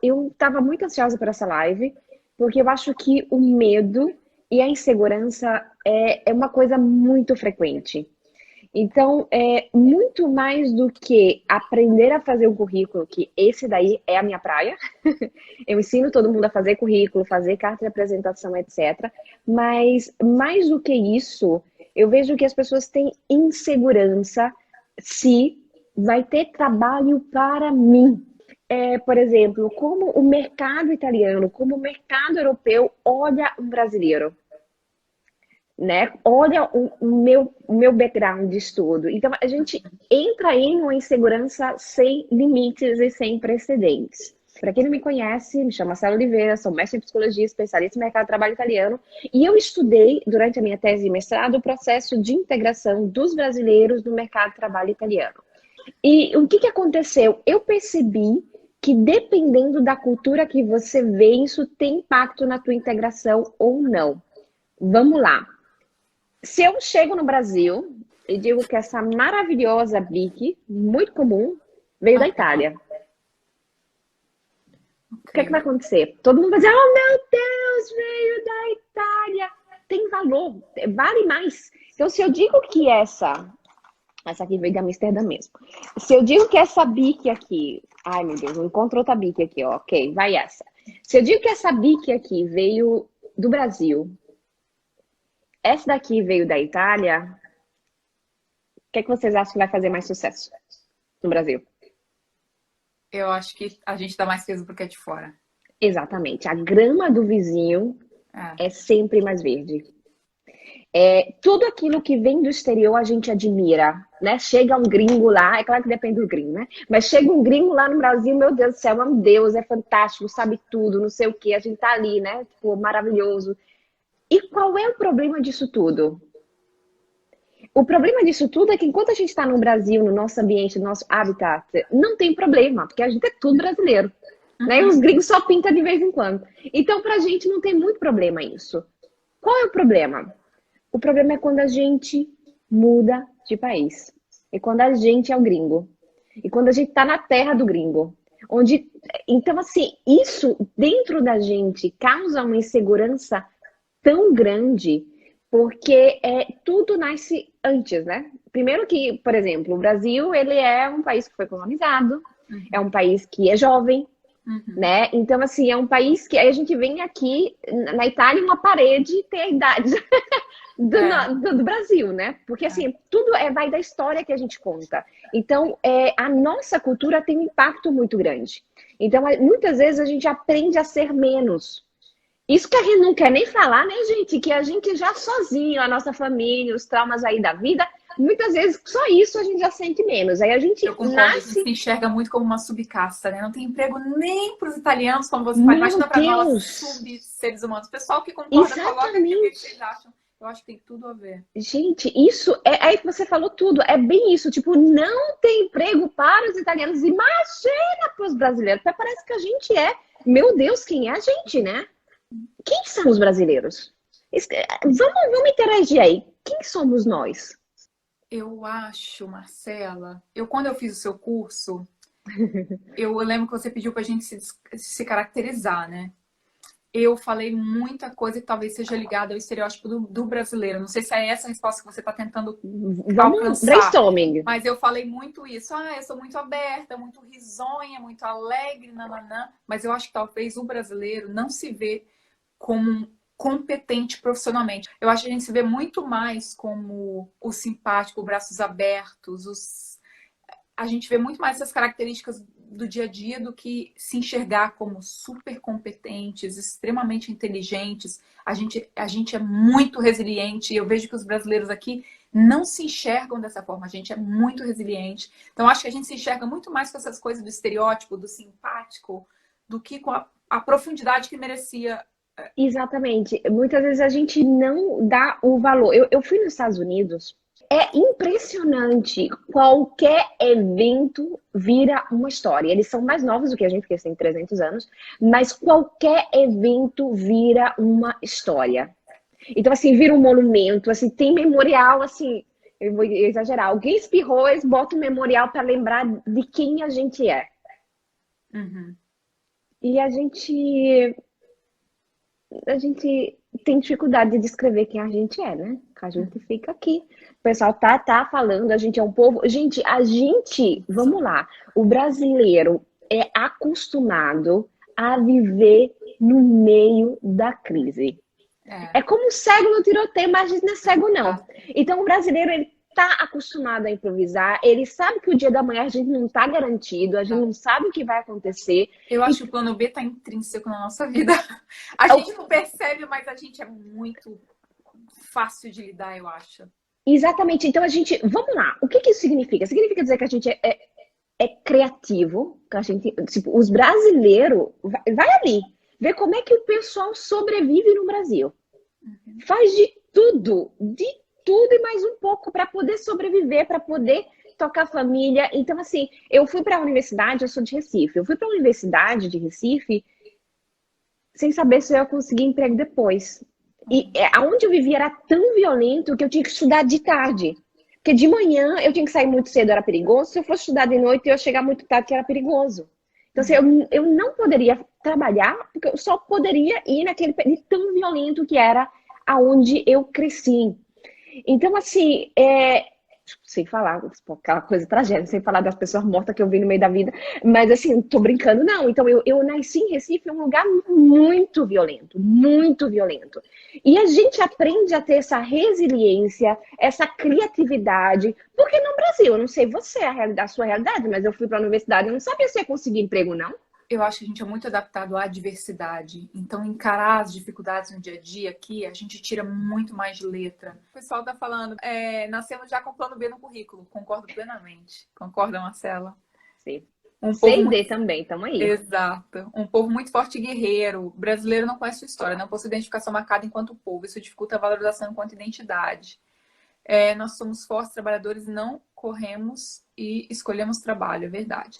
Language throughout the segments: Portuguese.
eu estava muito ansiosa por essa live, porque eu acho que o medo e a insegurança é uma coisa muito frequente. Então, é muito mais do que aprender a fazer um currículo, que esse daí é a minha praia. Eu ensino todo mundo a fazer currículo, fazer carta de apresentação, etc. Mas mais do que isso, eu vejo que as pessoas têm insegurança se vai ter trabalho para mim. Por exemplo, como o mercado italiano, como o mercado europeu olha um brasileiro, né? Olha o meu background de estudo. Então, a gente entra em uma insegurança sem limites e sem precedentes. Para quem não me conhece, me chamo Marcela Oliveira, sou mestre em psicologia, especialista em mercado de trabalho italiano, e eu estudei, durante a minha tese de mestrado, o processo de integração dos brasileiros no mercado de trabalho italiano. E o que aconteceu? Eu percebi que dependendo da cultura que você vê, isso tem impacto na tua integração ou não. Vamos lá. Se eu chego no Brasil e digo que essa maravilhosa bique, muito comum, veio da Aham, Itália, o que é que vai ok. acontecer? Todo mundo vai dizer, oh meu Deus, veio da Itália. Tem valor, vale mais. Então, se eu digo que essa aqui veio de Amsterdã mesmo. Se eu digo que essa bique aqui, ai meu Deus, não encontro outra bique aqui, ó, ok, vai essa. Se eu digo que essa bique aqui veio do Brasil, essa daqui veio da Itália, o que é que vocês acham que vai fazer mais sucesso no Brasil? Eu acho que a gente dá mais peso porque é de fora. Exatamente. A grama do vizinho É. é sempre mais verde. Tudo aquilo que vem do exterior a gente admira, né? Chega um gringo lá, é claro que depende do gringo, né? Mas chega um gringo lá no Brasil, meu Deus do céu, é um Deus, é fantástico, sabe tudo, não sei o quê, a gente tá ali, né? Tipo, maravilhoso. E qual é o problema disso tudo? O problema disso tudo é que enquanto a gente está no Brasil, no nosso ambiente, no nosso habitat, não tem problema, porque a gente é tudo brasileiro. Né? E os Uhum. gringos só pintam de vez em quando. Então, pra gente não tem muito problema isso. Qual é o problema? O problema é quando a gente muda de país. E quando a gente é o gringo. E quando a gente tá na terra do gringo. Onde, então, assim, isso dentro da gente causa uma insegurança tão grande, porque tudo nasce antes, né? Primeiro que, por exemplo, o Brasil, ele é um país que foi colonizado, é um Uhum. país que é jovem, Uhum. né? Então, assim, é um país que aí a gente vem aqui, na Itália, uma parede tem a idade É, do Brasil, né? Porque, é. assim, tudo vai da história que a gente conta. Então, a nossa cultura tem um impacto muito grande. Então, muitas vezes a gente aprende a ser menos. Isso que a gente não quer nem falar, né, gente? Que a gente já sozinho, a nossa família, os traumas aí da vida, muitas vezes só isso a gente já sente menos. Aí a Eu gente concordo, a gente se nasce, enxerga muito como uma subcasta, né? Não tem emprego nem para os italianos, como você fala. meu Imagina para nós, Deus! sub-seres humanos. O pessoal que concorda, coloca aqui o que Exatamente. vocês acham. Eu acho que tem tudo a ver. Gente, isso é aí que você falou tudo. É bem isso. Tipo, não tem emprego para os italianos. Imagina para os brasileiros. Até parece que a gente é. Meu Deus, quem é a gente, né? Quem são os brasileiros? Vamos interagir aí. Quem somos nós? Eu acho, Marcela, quando eu fiz o seu curso, eu lembro que você pediu pra gente se caracterizar, né? Eu falei muita coisa que talvez seja ligada ao estereótipo do brasileiro. Não sei se é essa a resposta que você está tentando Vamos alcançar, brainstorming. mas eu falei muito isso. Ah, eu sou muito aberta, muito risonha, muito alegre, nananã. Mas eu acho que talvez o brasileiro não se vê como um competente profissionalmente. Eu acho que a gente se vê muito mais como o simpático, braços abertos, a gente vê muito mais essas características do dia a dia do que se enxergar como super competentes, extremamente inteligentes. A gente é muito resiliente e eu vejo que os brasileiros aqui não se enxergam dessa forma. A gente é muito resiliente. Então, acho que a gente se enxerga muito mais com essas coisas do estereótipo, do simpático, do que com a profundidade que merecia. Exatamente. Muitas vezes a gente não dá o valor. Eu fui nos Estados Unidos. É impressionante. Qualquer evento vira uma história. Eles são mais novos do que a gente, porque eles têm 300 anos. Mas qualquer evento vira uma história. Então, assim, vira um monumento. Assim, tem memorial, assim. Eu vou exagerar. Alguém espirrou, eles botam um memorial para lembrar de quem a gente é. Uhum. E a gente tem dificuldade de descrever quem a gente é, né? A gente fica aqui. O pessoal tá falando, a gente é um povo. Gente, vamos lá. O brasileiro é acostumado a viver no meio da crise. É como cego no tiroteio, mas a gente não é cego, não. Então, o brasileiro, ele tá acostumado a improvisar, ele sabe que o dia da manhã a gente não tá garantido, a gente não sabe o que vai acontecer. Eu acho que o plano B tá intrínseco na nossa vida. A gente não percebe, mas a gente é muito fácil de lidar, eu acho. Exatamente. Então, vamos lá. O que isso significa? Significa dizer que a gente é criativo, que a gente, tipo, os brasileiros, vai ali, ver como é que o pessoal sobrevive no Brasil. Faz de tudo e mais um pouco para poder sobreviver, para poder tocar a família. Então, assim, eu fui para a universidade, eu sou de Recife, eu fui para a universidade de Recife sem saber se eu ia conseguir emprego depois. E aonde eu vivia era tão violento que eu tinha que estudar de tarde. Porque de manhã eu tinha que sair muito cedo, era perigoso. Se eu fosse estudar de noite, eu ia chegar muito tarde, que era perigoso. Então, assim, eu não poderia trabalhar, porque eu só poderia ir naquele período tão violento que era aonde eu cresci. Então, assim, sem falar aquela coisa tragédia, sem falar das pessoas mortas que eu vi no meio da vida, mas assim, tô brincando, não. Então, eu nasci em Recife, é um lugar muito violento, muito violento. E a gente aprende a ter essa resiliência, essa criatividade, porque no Brasil, eu não sei você, a sua realidade, mas eu fui para a universidade, eu não sabia se ia conseguir emprego, não. Eu acho que a gente é muito adaptado à diversidade. Então, encarar as dificuldades no dia a dia aqui, a gente tira muito mais de letra. O pessoal tá falando, nascemos já com plano B no currículo. Concordo plenamente. Concorda, Marcela? Sim. C e D também, estamos aí. Exato. Um povo muito forte e guerreiro. O brasileiro não conhece sua história, não possui identificação marcada enquanto povo. Isso dificulta a valorização enquanto identidade. Nós somos fortes trabalhadores, não corremos e escolhemos trabalho, é verdade.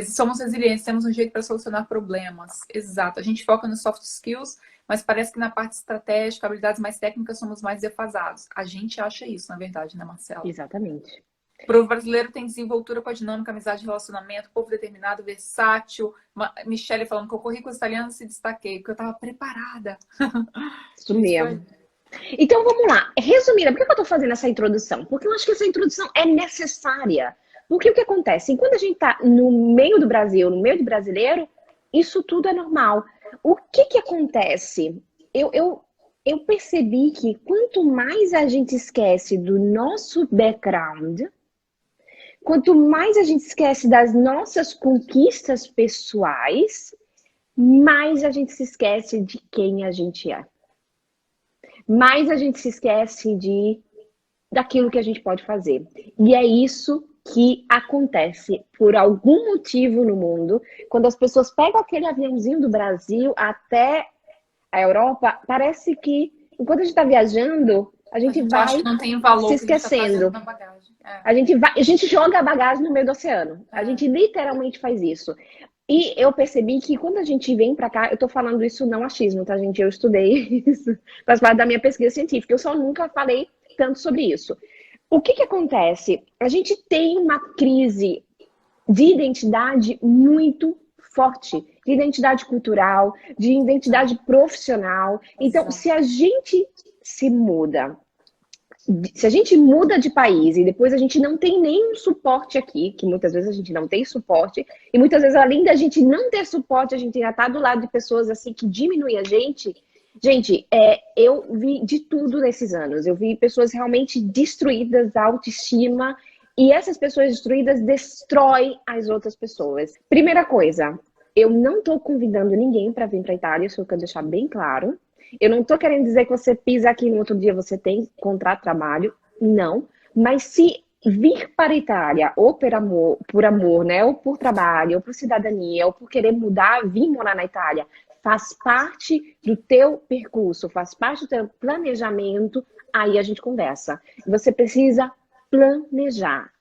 Somos resilientes, temos um jeito para solucionar problemas. Exato. A gente foca nos soft skills, mas parece que na parte estratégica, habilidades mais técnicas, somos mais defasados. A gente acha isso, na verdade, né, Marcela? Exatamente. O povo brasileiro tem desenvoltura com a dinâmica, amizade e relacionamento, povo determinado, versátil. Michele falando que o currículo italiano se destaquei, porque eu estava preparada. Isso mesmo. Então, vamos lá. Resumindo, por que eu estou fazendo essa introdução? Porque eu acho que essa introdução é necessária. Porque o que acontece? Enquanto a gente está no meio do Brasil, no meio do brasileiro, isso tudo é normal. O que acontece? Eu percebi que quanto mais a gente esquece do nosso background, quanto mais a gente esquece das nossas conquistas pessoais, mais a gente se esquece de quem a gente é. Mais a gente se esquece daquilo que a gente pode fazer. E é isso que acontece por algum motivo no mundo, quando as pessoas pegam aquele aviãozinho do Brasil até a Europa, parece que enquanto a gente está viajando, a gente vai não tem valor se esquecendo. Na bagagem. A gente joga a bagagem no meio do oceano. A gente literalmente faz isso. E eu percebi que quando a gente vem para cá, eu tô falando isso não achismo, tá, gente? Eu estudei isso, faz parte da minha pesquisa científica. Eu só nunca falei tanto sobre isso. O que acontece? A gente tem uma crise de identidade muito forte, de identidade cultural, de identidade profissional. Então, se a gente se muda, se a gente muda de país e depois a gente não tem nenhum suporte aqui, que muitas vezes a gente não tem suporte, e muitas vezes, além da gente não ter suporte, a gente já tá do lado de pessoas assim que diminuem a gente. Gente, eu vi de tudo nesses anos. Eu vi pessoas realmente destruídas, a autoestima, e essas pessoas destruídas destroem as outras pessoas. Primeira coisa, eu não tô convidando ninguém para vir para a Itália, isso eu quero deixar bem claro. Eu não tô querendo dizer que você pisa aqui no outro dia você tem que encontrar trabalho, não. Mas se vir para a Itália, ou por amor, né, ou por trabalho, ou por cidadania, ou por querer mudar, vir morar na Itália, faz parte do teu percurso, faz parte do teu planejamento, aí a gente conversa. Você precisa planejar.